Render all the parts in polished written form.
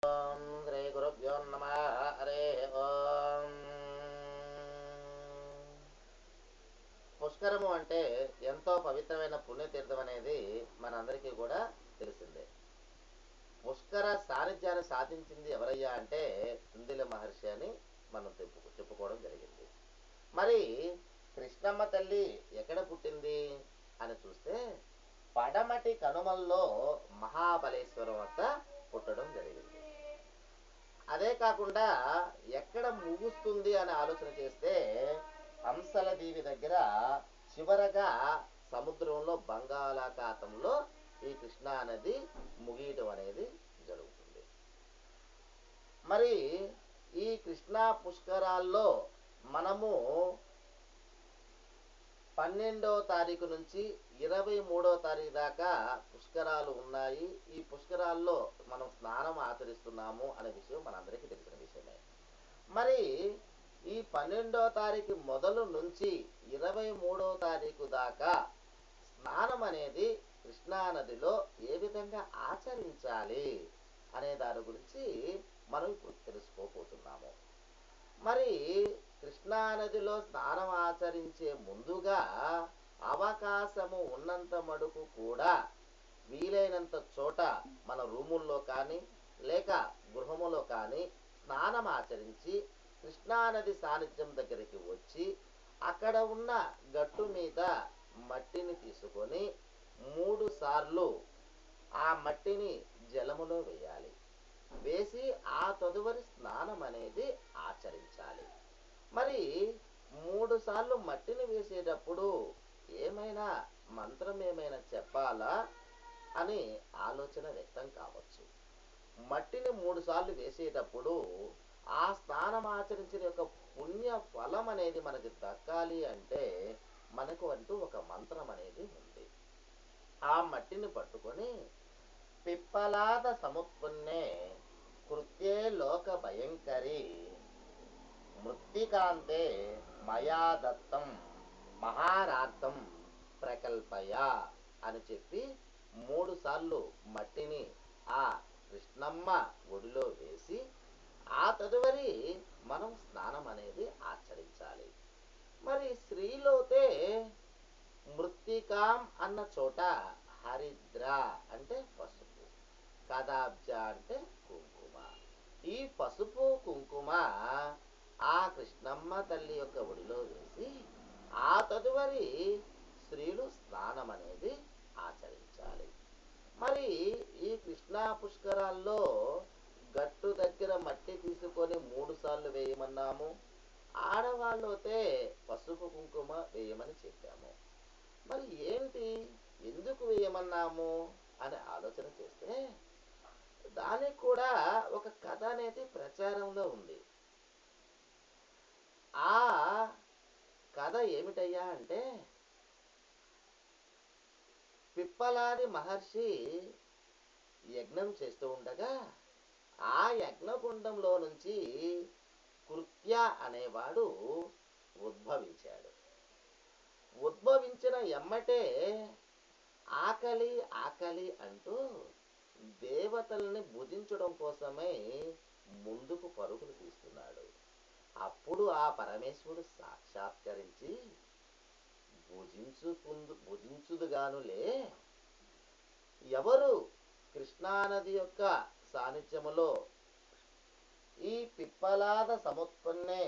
ఓం శ్రీ గురుభ్యో నమ. హరే ఓం. పుష్కరము అంటే ఎంతో పవిత్రమైన పుణ్యతీర్థం అనేది మనందరికీ కూడా తెలిసిందే. పుష్కర సాన్నిధ్యాన్ని సాధించింది ఎవరయ్యా అంటే కుందిల మహర్షి అని మనం చెప్పుకోవడం జరిగింది. మరి కృష్ణమ్మ తల్లి ఎక్కడ పుట్టింది అని చూస్తే పడమటి కనుమల్లో మహాబలేశ్వరం వద్ద పుట్టడం జరిగింది. అదే కాకుండా ఎక్కడ ముగుస్తుంది అని ఆలోచన చేస్తే హంసల దీవి దగ్గర చివరగా సముద్రంలో బంగాళాఖాతంలో ఈ కృష్ణా నది ముగియటం అనేది జరుగుతుంది. మరి ఈ కృష్ణా పుష్కరాల్లో మనము 12వ తారీఖు నుంచి 23వ తారీఖు దాకా పుష్కరాలు ఉన్నాయి. ఈ పుష్కరాల్లో మనం స్నానం ఆచరిస్తున్నాము అనే విషయం మనందరికీ తెలిసిన విషయమే. మరి ఈ 12వ తారీఖు మొదలు నుంచి 23వ తారీఖు దాకా స్నానం అనేది కృష్ణానదిలో ఏ విధంగా ఆచరించాలి అనే దాని గురించి మనం ఇప్పుడు తెలుసుకోబోతున్నాము. మరి కృష్ణానదిలో స్నానం ఆచరించే ముందుగా అవకాశము ఉన్నంత మటుకు కూడా వీలైనంత చోట మన రూముల్లో కానీ లేక గృహములో కానీ స్నానం ఆచరించి కృష్ణానది సాన్నిధ్యం దగ్గరికి వచ్చి అక్కడ ఉన్న గట్టు మీద మట్టిని తీసుకొని 3 సార్లు ఆ మట్టిని జలములో వేయాలి. వేసి ఆ తదుపరి స్నానం అనేది ఆచరించాలి. మరి 3 సార్లు మట్టిని వేసేటప్పుడు ఏమైనా మంత్రం ఏమైనా చెప్పాలా అని ఆలోచన వ్యక్తం కావచ్చు. మట్టిని 3 సార్లు వేసేటప్పుడు ఆ స్నానం ఆచరించిన యొక్క పుణ్య ఫలం అనేది మనకి దక్కాలి అంటే మనకు అంటూ ఒక మంత్రం అనేది ఉంది. ఆ మట్టిని పట్టుకొని పిప్పలాద సముత్పన్నే కృత్యే లోక భయంకరి మృత్తికాంతే మయా దత్తం మహారార్థం ప్రకల్పయ అని చెప్పి 3 సార్లు మట్టిని ఆ కృష్ణమ్మ ఒడిలో వేసి ఆ తదుపరి మనం స్నానం అనేది ఆచరించాలి. మరి స్త్రీలోతే మృత్తికాం అన్న చోట హరిద్ర అంటే పసుపు, కదాబ్జ అంటే కుంకుమ. ఈ పసుపు కుంకుమ ఆ కృష్ణమ్మ తల్లి యొక్క ఒడిలో వేసి ఆ తదుపరి స్త్రీలు స్నానం అనేది ఆచరించాలి. మరి ఈ కృష్ణా పుష్కరాల్లో గట్టు దగ్గర మట్టి తీసుకొని 3 సార్లు వేయమన్నాము. ఆడవాళ్ళు అయితే పసుపు కుంకుమ వేయమని చెప్పాము. మరి ఏంటి, ఎందుకు వేయమన్నాము అని ఆలోచన చేస్తే దానికి కూడా ఒక కథ అనేది ప్రచారంలో ఉంది. ఆ కథ ఏమిటయ్యా అంటే పిప్పలాది మహర్షి యజ్ఞం చేస్తూ ఉండగా ఆ యజ్ఞగుండంలో నుంచి కృత్య అనేవాడు ఉద్భవించాడు. ఉద్భవించిన ఎమ్మటే ఆకలి ఆకలి అంటూ దేవతల్ని భుజించడం కోసమై ముందుకు పరుగులు తీస్తున్నాడు. అప్పుడు ఆ పరమేశ్వరుడు సాక్షాత్కరించి భుజించుదుగానులే, ఎవరు కృష్ణానది యొక్క సాన్నిధ్యములో ఈ పిప్పలాద సముత్పన్నే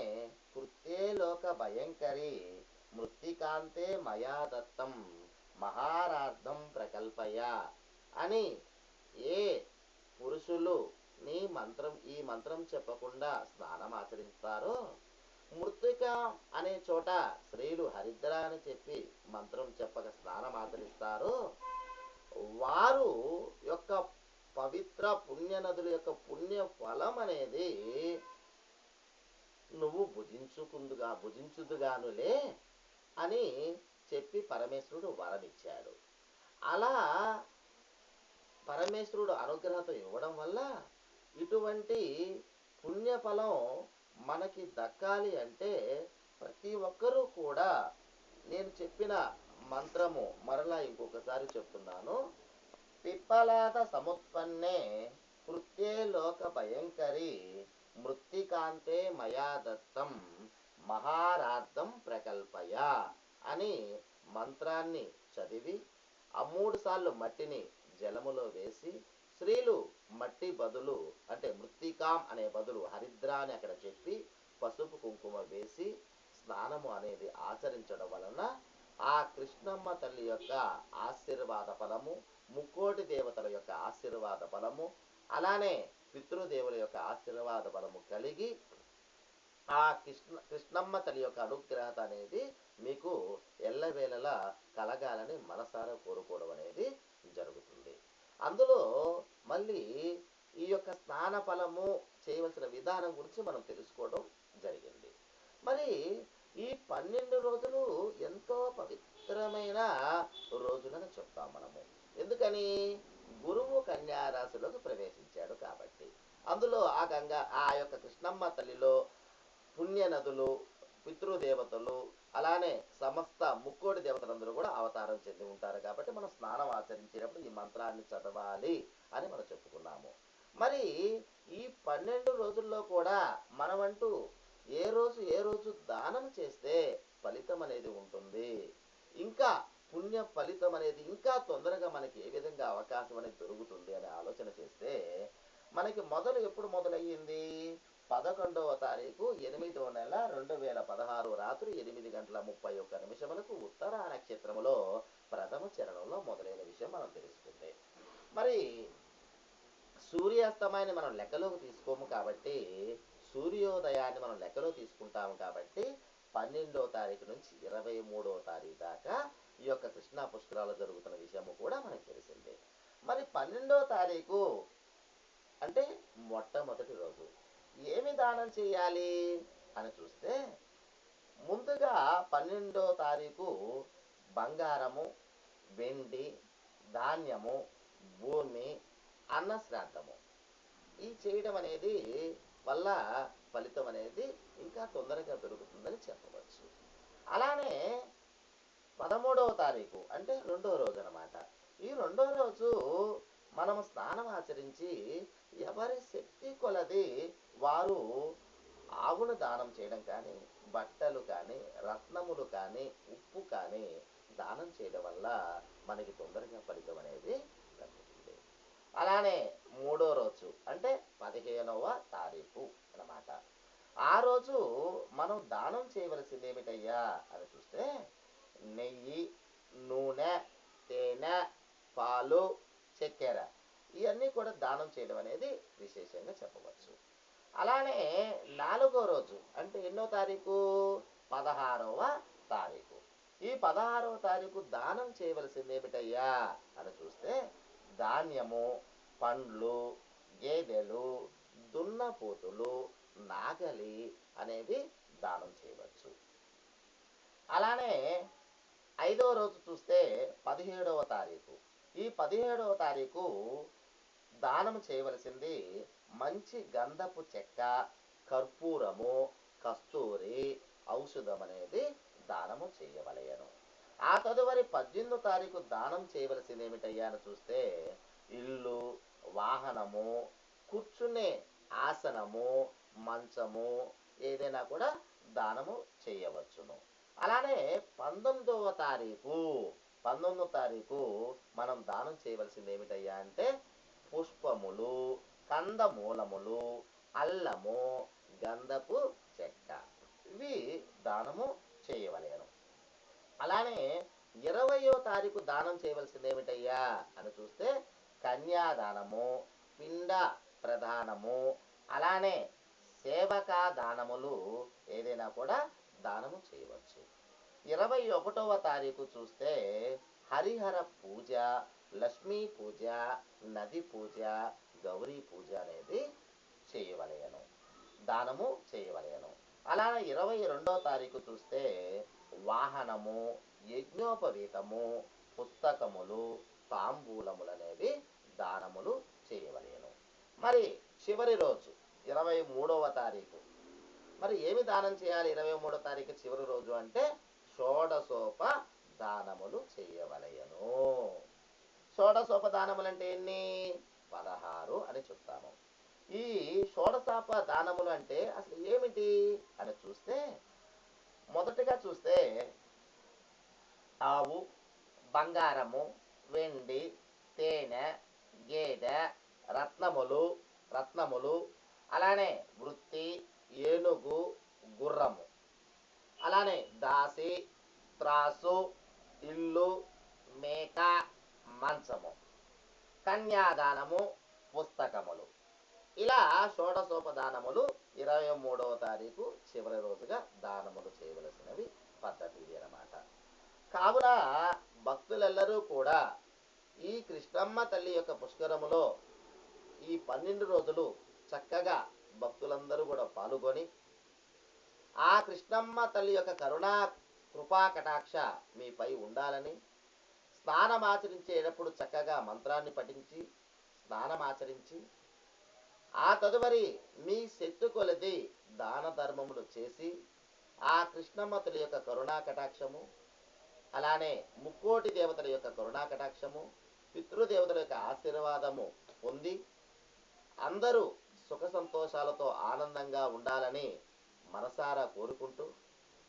కృత్యే లోక భయంకరి మృత్తికాంతే మయా దత్తం మహారార్థం ప్రకల్పయ అని ఏ పురుషులు ఈ మంత్రం చెప్పకుండా స్నానం ఆచరిస్తారో, మృత్తిక అనే చోట స్త్రీలు హరిద్ర అని చెప్పి మంత్రం చెప్పక స్నానం ఆచరిస్తారో వారు యొక్క పవిత్ర పుణ్య నదుల యొక్క పుణ్య ఫలం అనేది నువ్వు భుజించుదుగానులే అని చెప్పి పరమేశ్వరుడు వరమిచ్చాడు. అలా పరమేశ్వరుడు అనుగ్రహంతో ఇవ్వడం వల్ల ఇటువంటి పుణ్యఫలం మనకి దక్కాలి అంటే ప్రతి ఒక్కరూ కూడా నేను చెప్పిన మంత్రము మరలా ఇంకొకసారి చెప్తున్నాను. పిప్పలాద సముత్పన్నే కృత్యే లోక భయంకరి మృత్తికాంతే మయా దత్తం మహారార్థం ప్రకల్పయ అని మంత్రాన్ని చదివి ఆ 3 సార్లు మట్టిని జలములో వేసి, స్త్రీలు మట్టి బదులు అంటే మృత్తికాం అనే బదులు హరిద్ర అని అక్కడ చెప్పి పసుపు కుంకుమ వేసి స్నానము అనేది ఆచరించడం వలన ఆ కృష్ణమ్మ తల్లి యొక్క ఆశీర్వాద ఫలము, ముక్కోటి దేవతల యొక్క ఆశీర్వాద ఫలము, అలానే పితృదేవుల యొక్క ఆశీర్వాద ఫలము కలిగి ఆ కృష్ణమ్మ తల్లి యొక్క అనుగ్రహత అనేది మీకు ఎల్లవేళలా కలగాలని మనసారా కోరుకోవడం అనేది జరుగుతుంది. అందులో మళ్ళీ ఈ యొక్క స్నాన ఫలము చేయవలసిన విధానం గురించి మనం తెలుసుకోవడం జరిగింది. మరి ఈ 12 రోజులు ఎంతో పవిత్రమైన రోజులని చెప్తాం మనము. ఎందుకని? గురువు కన్యా రాశిలోకి ప్రవేశించాడు కాబట్టి. అందులో ఆ యొక్క కృష్ణమ్మ తల్లిలో పుణ్య నదులు, పితృదేవతలు, అలానే సమస్త ముక్కోడి దేవతలందరూ కూడా అవతారం చెంది ఉంటారు కాబట్టి మనం స్నానం ఆచరించేటప్పుడు ఈ మంత్రాన్ని చదవాలి అని మనం చెప్పుకున్నాము. మరి ఈ 12 రోజుల్లో కూడా మనమంటూ ఏ రోజు దానం చేస్తే ఫలితం అనేది ఉంటుంది, ఇంకా పుణ్య ఫలితం అనేది ఇంకా తొందరగా మనకి ఏ విధంగా అవకాశం అనేది దొరుకుతుంది అనే ఆలోచన చేస్తే మనకి ఎప్పుడు మొదలయ్యింది? 11వ తారీఖు 8వ నెల 2016 రాత్రి 8:31 ఉత్తర నక్షత్రములో ప్రథమ చరణంలో మొదలైన విషయం మనం తెలుసుకుంటే, మరి సూర్యాస్తమాన్ని మనం లెక్కలోకి తీసుకోము కాబట్టి, సూర్యోదయాన్ని మనం లెక్కలో తీసుకుంటాము కాబట్టి 12వ తారీఖు నుంచి 23వ తారీఖు దాకా ఈ యొక్క కృష్ణా పుష్కరాలు జరుగుతున్న విషయము కూడా మనకు తెలిసిందే. మరి 12వ తారీఖు అంటే మొట్టమొదటి రోజు ఏమి దానం చేయాలి అని చూస్తే, ముందుగా 12వ తారీఖు బంగారము, వెండి, ధాన్యము, భూమి, అన్న శ్రాద్ధము ఈ చేయడం అనేది వల్ల ఫలితం అనేది ఇంకా తొందరగా దొరుకుతుందని చెప్పవచ్చు. అలానే 13వ తారీఖు అంటే రెండో రోజు అనమాట. ఈ రెండో రోజు మనము స్నానం ఆచరించి ఎవరి శక్తి కొలది వారు ఆవును దానం చేయడం కానీ, బట్టలు కానీ, రత్నములు కానీ, ఉప్పు కానీ దానం చేయడం వల్ల మనకి తొందరగా ఫలితం అనేది దక్కుతుంది. అలానే మూడో రోజు అంటే 15వ తారీఖు అన్నమాట. ఆ రోజు మనం దానం చేయవలసింది ఏమిటయ్యా అని చూస్తే, నెయ్యి, నూనె, తేనె, పాలు, చక్కెర ఇవన్నీ కూడా దానం చేయడం అనేది విశేషంగా చెప్పవచ్చు. అలానే 4వ రోజు అంటే ఎన్నో తారీఖు? 16వ తారీఖు. ఈ 16వ తారీఖు దానం చేయవలసింది ఏమిటయ్యా అని చూస్తే, ధాన్యము, పండ్లు, గేదెలు, దున్నపోతులు, నాగలి అనేవి దానం చేయవచ్చు. అలానే 5వ రోజు చూస్తే 17వ తారీఖు. ఈ 17వ తారీఖు దానం చేయవలసింది మంచి గంధపు చెక్క, కర్పూరము, కస్తూరి, ఔషధం అనేది దానము చేయవలయను. ఆ తదుపరి 18వ తారీఖు దానం చేయవలసింది ఏమిటయ్యా అని చూస్తే, ఇల్లు, వాహనము, కూర్చునే ఆసనము, మంచము ఏదైనా కూడా దానము చేయవచ్చును. అలానే 19వ తారీఖు మనం దానం చేయవలసింది ఏమిటయ్యా అంటే, పుష్పములు, కందమూలములు, అల్లము, గంధపు చెక్క ఇవి దానము చేయవలేను. అలానే 20వ తారీఖు దానం చేయవలసింది ఏమిటయ్యా అని చూస్తే, కన్యాదానము, పిండ ప్రధానము, అలానే సేవకా దానములు ఏదైనా కూడా దానము చేయవచ్చు. 21వ తారీఖు చూస్తే హరిహర పూజ, లక్ష్మీ పూజ, నది పూజ, గౌరీ పూజ అనేది చేయవలయను, దానము చేయవలయను. అలానే 22వ తారీఖు చూస్తే వాహనము, యజ్ఞోపవీతము, పుస్తకములు, తాంబూలములు అనేవి దానములు చేయవలయను. మరి చివరి రోజు 23వ తారీఖు. మరి ఏమి దానం చేయాలి 23వ తారీఖు చివరి రోజు అంటే, షోడశోప దానములు చేయవలయను. షోడశోప దానములు అంటే ఎన్ని? 16 అని చెప్తాము. తాప దానములు అంటే అసలు ఏమిటి అని చూస్తే, మొదటగా చూస్తే ఆవు, బంగారము, వెండి, తేనె, గేదె, రత్నములు రత్నములు అలానే వృత్తి, ఏనుగు, గుర్రము, అలానే దాసి, త్రాసు, ఇల్లు, మేక, మంచము, కన్యాదానము, పుస్తకములు, ఇలా షోడశోపదానములు 23వ తారీఖు చివరి రోజుగా దానములు చేయవలసినవి పద్ధతి ఇది అన్నమాట. కావున భక్తులెల్లరూ కూడా ఈ కృష్ణమ్మ తల్లి యొక్క పుష్కరములో ఈ 12 రోజులు చక్కగా భక్తులందరూ కూడా పాల్గొని ఆ కృష్ణమ్మ తల్లి యొక్క కరుణా కృపా కటాక్ష మీపై ఉండాలని, స్నానమాచరించేటప్పుడు చక్కగా మంత్రాన్ని పఠించి స్నానమాచరించి ఆ తదుపరి మీ శక్తి కొలది దాన ధర్మములు చేసి ఆ కృష్ణమ్మ తల్లి యొక్క కరుణా కటాక్షము, అలానే ముక్కోటి దేవతల యొక్క కరుణా కటాక్షము, పితృదేవతల యొక్క ఆశీర్వాదము పొంది అందరూ సుఖ సంతోషాలతో ఆనందంగా ఉండాలని మనసారా కోరుకుంటూ,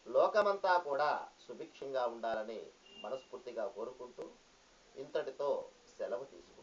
లోకమంతా కూడా సుభిక్షంగా ఉండాలని మనస్ఫూర్తిగా కోరుకుంటూ ఇంతటితో సెలవు తీసుకుంటాను.